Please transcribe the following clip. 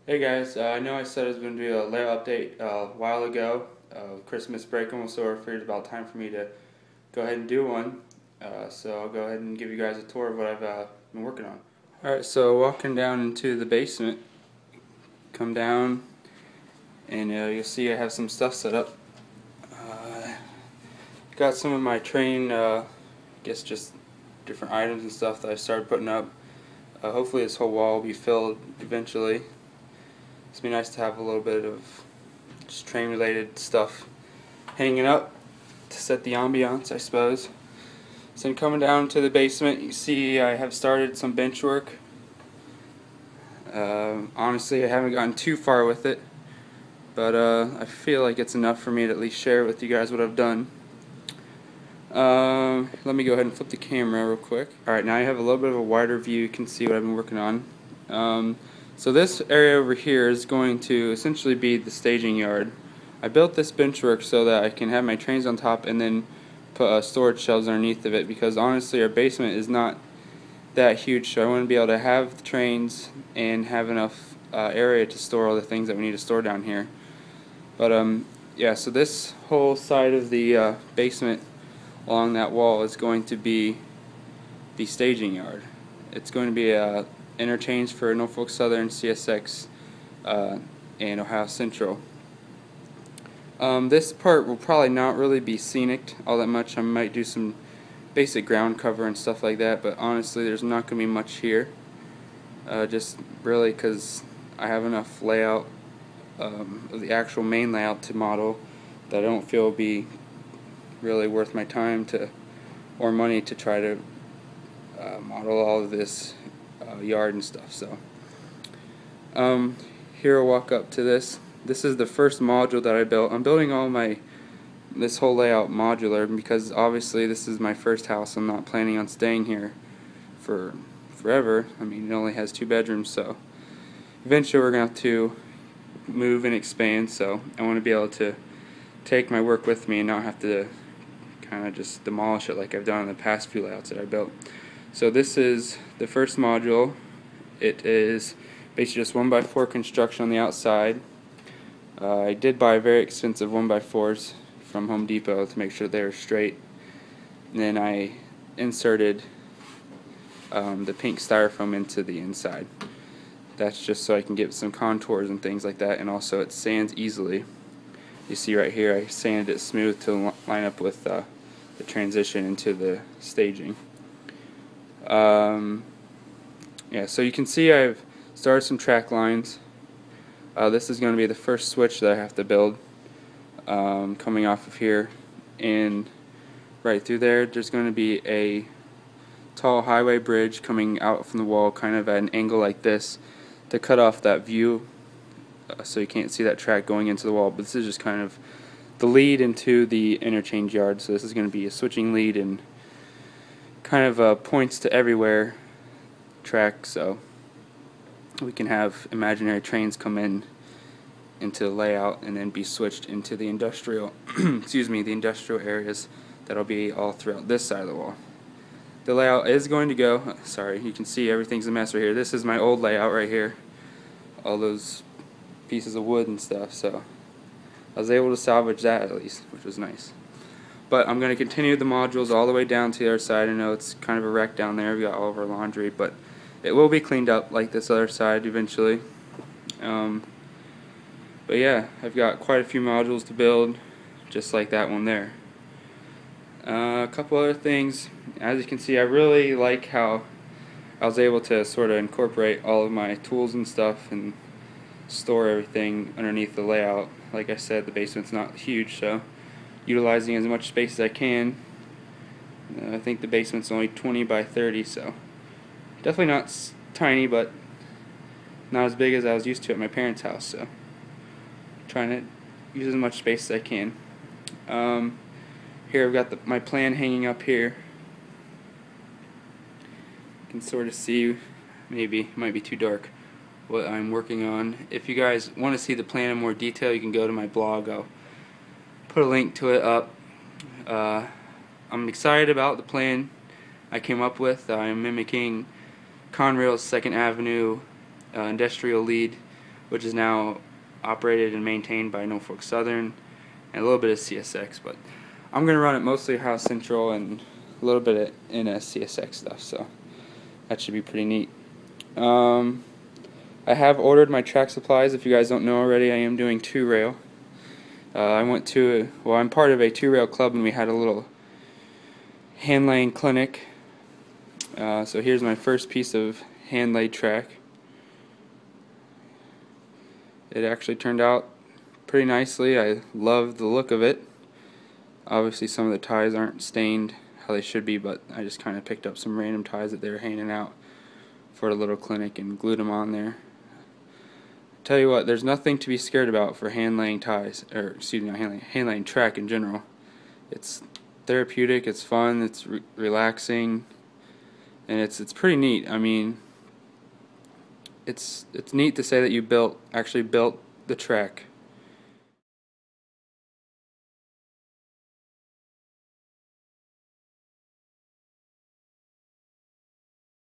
Hey guys, I know I said I was going to do a layout update a while ago. Christmas break almost over. I figured it's about time for me to go ahead and do one. So I'll go ahead and give you guys a tour of what I've been working on. Alright, so walking down into the basement, come down and you'll see I have some stuff set up. Got some of my train, I guess just different items and stuff that I started putting up. Hopefully this whole wall will be filled eventually. It's be nice to have a little bit of just train related stuff hanging up to set the ambiance, I suppose. So coming down to the basement, you see I have started some bench work. Honestly, I haven't gotten too far with it, but I feel like it's enough for me to at least share with you guys what I've done. Let me go ahead and flip the camera real quick. Alright, now you have a little bit of a wider view. You can see what I've been working on. So this area over here is going to essentially be the staging yard. I built this benchwork so that I can have my trains on top and then put storage shelves underneath of it, because honestly our basement is not that huge, so I want to be able to have the trains and have enough area to store all the things that we need to store down here. But yeah, so this whole side of the basement along that wall is going to be the staging yard. It's going to be a interchange for Norfolk Southern, CSX, and Ohio Central. This part will probably not really be scenic all that much. I might do some basic ground cover and stuff like that, but honestly there's not going to be much here. Just really because I have enough layout of the actual main layout to model that I don't feel will be really worth my time to or money to try to model all of this yard and stuff. So here I'll walk up to this. This is the first module that I built. I'm building this whole layout modular because obviously this is my first house. I'm not planning on staying here for forever. I mean, it only has 2 bedrooms, so eventually we're going to have to move and expand, so I want to be able to take my work with me and not have to kind of just demolish it like I've done in the past few layouts that I built. So this is the first module. It is basically just 1x4 construction on the outside. I did buy very expensive 1x4s from Home Depot to make sure they were straight. And then I inserted the pink styrofoam into the inside. That's just so I can get some contours and things like that, and also it sands easily. You see right here I sanded it smooth to line up with the transition into the staging. Yeah, so you can see I've started some track lines. This is going to be the first switch that I have to build, coming off of here, and right through there's going to be a tall highway bridge coming out from the wall kind of at an angle like this to cut off that view, so you can't see that track going into the wall. But this is just kind of the lead into the interchange yard, so this is going to be a switching lead and kind of points to everywhere track, so we can have imaginary trains come into the layout and then be switched into the industrial excuse me, the industrial areas that'll be all throughout this side of the wall. The layout is going to go, sorry, you can see everything's a mess right here. This is my old layout right here, all those pieces of wood and stuff, so I was able to salvage that at least, which was nice. But I'm going to continue the modules all the way down to the other side. I know it's kind of a wreck down there. We've got all of our laundry, but it will be cleaned up like this other side eventually. But yeah, I've got quite a few modules to build, just like that one there. A couple other things. As you can see, I really like how I was able to sort of incorporate all of my tools and stuff and store everything underneath the layout. Like I said, the basement's not huge, so utilizing as much space as I can. I think the basement's only 20 by 30, so definitely not tiny, but not as big as I was used to at my parents' house, so trying to use as much space as I can. Here I've got my plan hanging up here. You can sort of see, maybe it might be too dark, what I'm working on. If you guys want to see the plan in more detail, you can go to my blog. I'll put a link to it up. I'm excited about the plan I came up with. I'm mimicking Conrail's 2nd Avenue industrial lead which is now operated and maintained by Norfolk Southern, and a little bit of CSX, but I'm going to run it mostly House Central and a little bit of CSX stuff, so that should be pretty neat. I have ordered my track supplies. If you guys don't know already, I am doing 2-rail. I'm part of a 2-rail club, and we had a little hand laying clinic. So here's my first piece of hand laid track. It actually turned out pretty nicely. I love the look of it. Obviously some of the ties aren't stained how they should be, but I just kind of picked up some random ties that they were handing out for a little clinic and glued them on there. Tell you what, there's nothing to be scared about for hand laying ties, or excuse me, hand laying track in general. It's therapeutic, it's fun, it's relaxing, and it's pretty neat. I mean, it's neat to say that you actually built the track